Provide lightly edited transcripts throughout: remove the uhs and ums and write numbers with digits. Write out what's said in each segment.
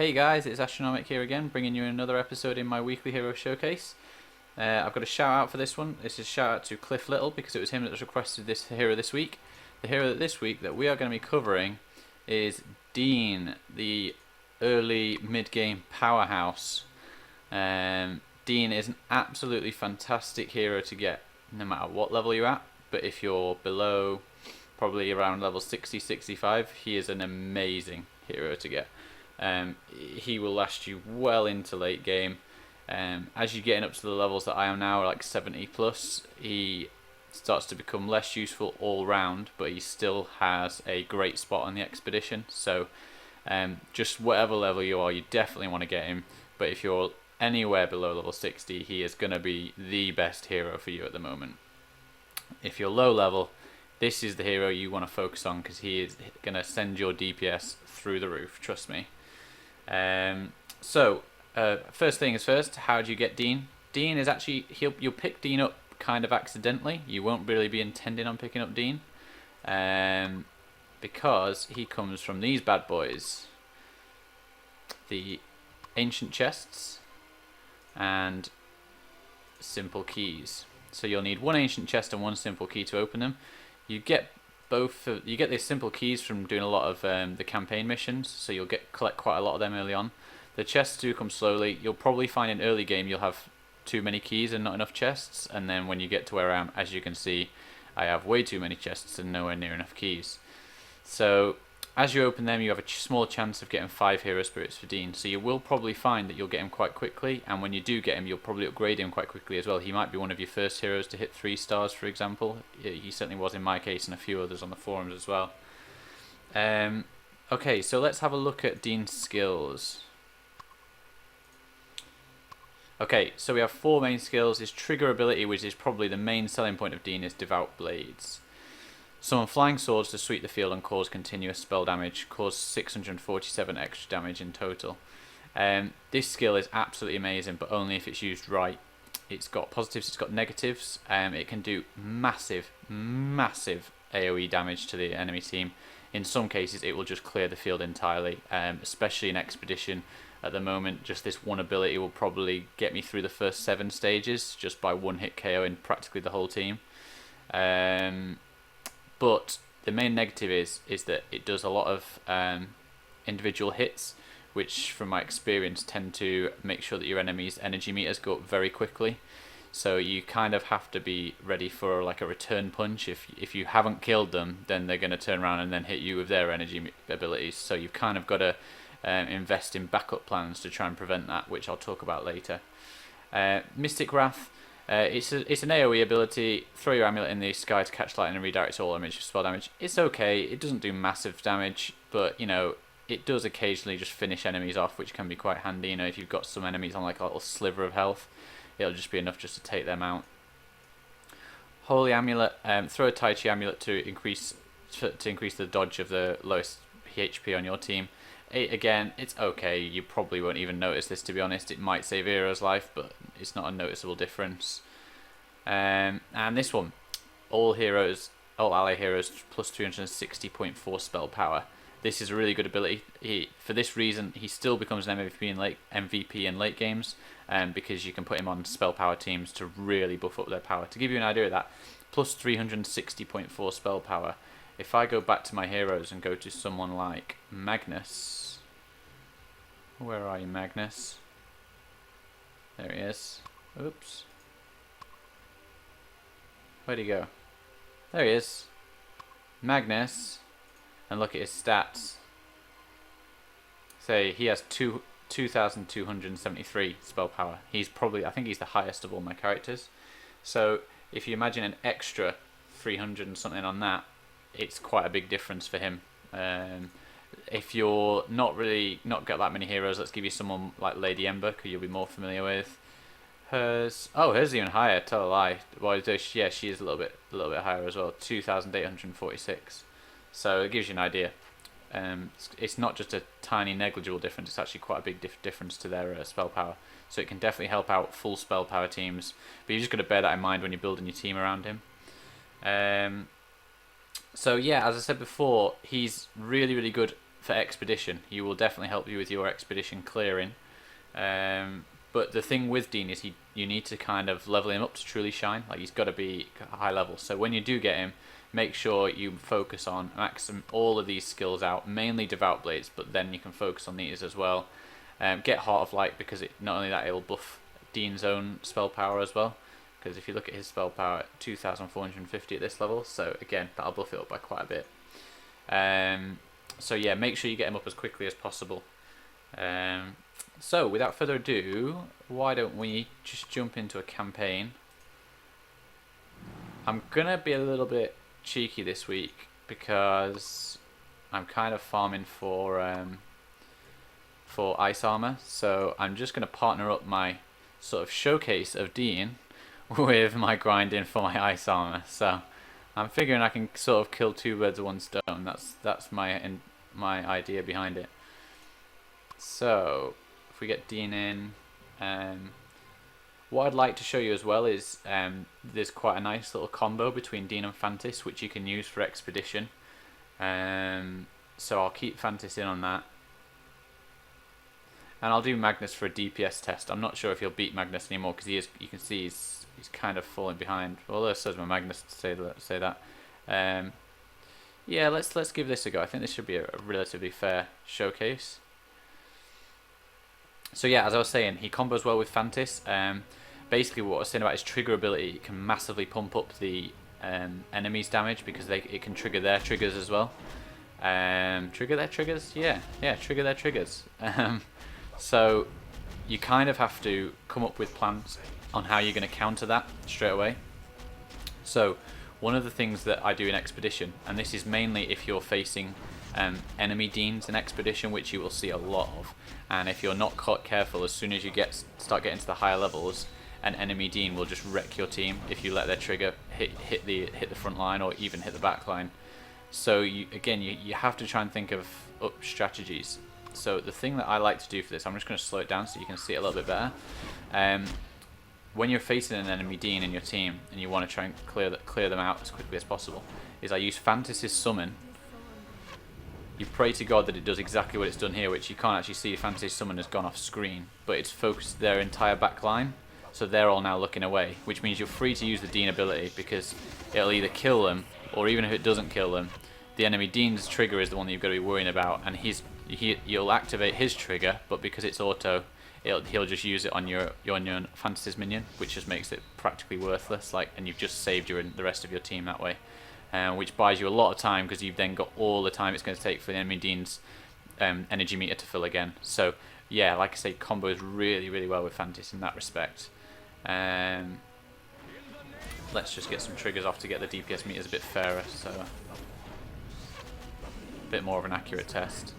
Hey guys, it's Astronomic here again, bringing you another episode in my weekly hero showcase. I've got a shout out for this one. This is a shout out to Cliff Little because it was him that requested this hero this week. The hero this week that we are going to be covering is Dean, the early mid-game powerhouse. Dean is an absolutely fantastic hero to get no matter what level you're at, but if you're below, probably around level 60-65, he is an amazing hero to get. He will last you well into late game. As you're getting up to the levels that I am now, like 70 plus, he starts to become less useful all round, but he still has a great spot on the expedition. So just whatever level you are, you definitely want to get him. But if you're anywhere below level 60, he is going to be the best hero for you at the moment. If you're low level, this is the hero you want to focus on because he is going to send your DPS through the roof, trust me. First thing is first, how do you get Dean? Dean is actually, you'll pick Dean up kind of accidentally. You won't really be intending on picking up Dean, because he comes from these bad boys. The ancient chests and simple keys. So you'll need one ancient chest and one simple key to open them. You get both. You get these simple keys from doing a lot of the campaign missions, so you'll collect quite a lot of them early on. The chests do come slowly. You'll probably find in early game you'll have too many keys and not enough chests, and then when you get to where I am, as you can see, I have way too many chests and nowhere near enough keys. So as you open them, you have a small chance of getting 5 hero spirits for Dean. So you will probably find that you'll get him quite quickly, and when you do get him, you'll probably upgrade him quite quickly as well. He might be one of your first heroes to hit 3 stars, for example. He certainly was in my case and a few others on the forums as well. Okay, so let's have a look at Dean's skills. Okay, so we have 4 main skills. His trigger ability, which is probably the main selling point of Dean, is Devout Blades. Summon flying swords to sweep the field and cause continuous spell damage, cause 647 extra damage in total. This skill is absolutely amazing, but only if it's used right. It's got positives, it's got negatives. It can do massive AoE damage to the enemy team. In some cases, it will just clear the field entirely, especially in Expedition. At the moment, just this one ability will probably get me through the first 7 stages just by one hit KOing practically the whole team. But the main negative is that it does a lot of individual hits, which from my experience tend to make sure that your enemy's energy meters go up very quickly. So you kind of have to be ready for like a return punch. If you haven't killed them, then they're going to turn around and then hit you with their energy abilities. So you've kind of got to invest in backup plans to try and prevent that, which I'll talk about later. Mystic Wrath. It's an AoE ability. Throw your amulet in the sky to catch lightning and redirect all damage for spell damage. It's okay. It doesn't do massive damage, but you know it does occasionally just finish enemies off, which can be quite handy. You know, if you've got some enemies on like a little sliver of health, it'll just be enough just to take them out. Holy Amulet. Throw a Tai Chi amulet to increase the dodge of the lowest HP on your team. Again, it's okay. You probably won't even notice this, to be honest. It might save Hero's life, but it's not a noticeable difference. And this one, all ally heroes plus 360.4 spell power. This is a really good ability. For this reason, he still becomes an MVP in late games, because you can put him on spell power teams to really buff up their power. To give you an idea of that, plus 360.4 spell power. If I go back to my heroes and go to someone like Magnus. Where are you, Magnus? There he is. Oops. Where'd he go? There he is. Magnus. And look at his stats. Say he has 2,273 spell power. He's probably, I think he's the highest of all my characters. So if you imagine an extra 300 and something on that, it's quite a big difference for him. If you're not got that many heroes, let's give you someone like Lady Ember, who you'll be more familiar with. Hers even higher. Tell a lie. Well, yeah, she is a little bit higher as well. 2,846. So it gives you an idea. It's not just a tiny negligible difference. It's actually quite a big difference to their spell power. So it can definitely help out full spell power teams. But you just got to bear that in mind when you're building your team around him. So yeah, as I said before, he's really good for expedition. He will definitely help you with your expedition clearing. But the thing with Dean is you need to kind of level him up to truly shine. Like, he's got to be high level. So when you do get him, make sure you focus on maximum all of these skills out, mainly Devout Blades, but then you can focus on these as well. Get Heart of Light, because not only that, it'll buff Dean's own spell power as well. Because if you look at his spell power, 2,450 at this level, so again, that'll buff it up by quite a bit. So yeah, make sure you get him up as quickly as possible. So without further ado, why don't we just jump into a campaign? I'm gonna be a little bit cheeky this week because I'm kind of farming for ice armor, so I'm just gonna partner up my sort of showcase of Dean with my grinding for my ice armor. So I'm figuring I can sort of kill two birds with one stone. That's my idea behind it. So if we get Dean in, what I'd like to show you as well is there's quite a nice little combo between Dean and Fantis, which you can use for expedition. So I'll keep Fantis in on that, and I'll do Magnus for a DPS test. I'm not sure if he'll beat Magnus anymore, because you can see he's kind of falling behind. Although it says my Magnus to say that. Yeah, let's give this a go. I think this should be a relatively fair showcase. So yeah, as I was saying, he combos well with Fantis. Basically what I was saying about his trigger ability, it can massively pump up the enemy's damage, because it can trigger their triggers as well. Trigger their triggers? Yeah, trigger their triggers. So you kind of have to come up with plans on how you're going to counter that straight away. So one of the things that I do in Expedition, and this is mainly if you're facing enemy Deans in Expedition, which you will see a lot of, and if you're not careful, as soon as you start getting to the higher levels, an enemy Dean will just wreck your team if you let their trigger hit the front line, or even hit the back line. So you have to try and think of strategies. So the thing that I like to do for this, I'm just going to slow it down so you can see it a little bit better. When you're facing an enemy Dean in your team and you want to try and clear them out as quickly as possible, is I use Fantas's summon. You pray to God that it does exactly what it's done here, which you can't actually see. Fantas's summon has gone off screen, but it's focused their entire back line, so they're all now looking away, which means you're free to use the Dean ability, because it'll either kill them, or even if it doesn't kill them, the enemy Dean's trigger is the one that you've got to be worrying about, and you'll activate his trigger, but because it's auto, he'll just use it on your Fantas's minion, which just makes it practically worthless. And you've just saved the rest of your team that way, which buys you a lot of time, because you've then got all the time it's going to take for the enemy Dean's energy meter to fill again. So yeah, like I say, combos really, really well with Fantis in that respect. Let's just get some triggers off to get the DPS meters a bit fairer, so a bit more of an accurate test.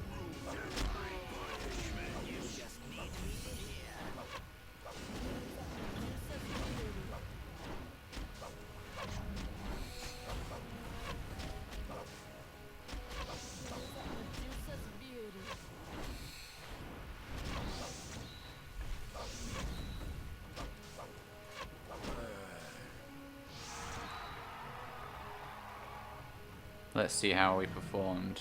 Let's see how we performed.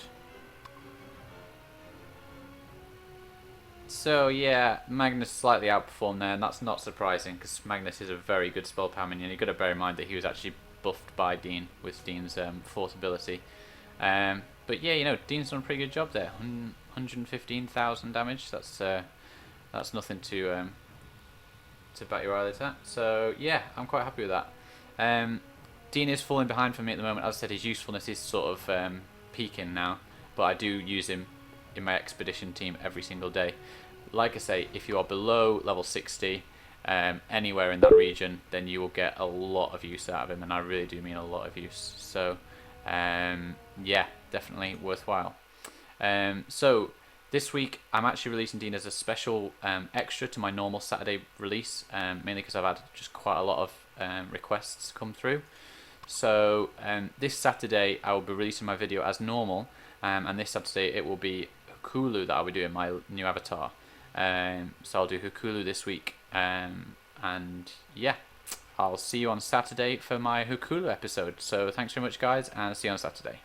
So yeah, Magnus slightly outperformed there, and that's not surprising, because Magnus is a very good spell power minion. You've got to bear in mind that he was actually buffed by Dean with Dean's fourth ability. But yeah, Dean's done a pretty good job there. 115,000 damage. That's nothing to bat your eyelids at. So yeah, I'm quite happy with that. Dean is falling behind for me at the moment. As I said, his usefulness is sort of peaking now, but I do use him in my expedition team every single day. Like I say, if you are below level 60, anywhere in that region, then you will get a lot of use out of him, and I really do mean a lot of use. So yeah, definitely worthwhile. So this week I'm actually releasing Dean as a special extra to my normal Saturday release, mainly because I've had just quite a lot of requests come through. So this Saturday I will be releasing my video as normal, and this Saturday it will be Hukulu that I'll be doing, my new avatar. So I'll do Hukulu this week, and yeah, I'll see you on Saturday for my Hukulu episode. So thanks very much guys, and see you on Saturday.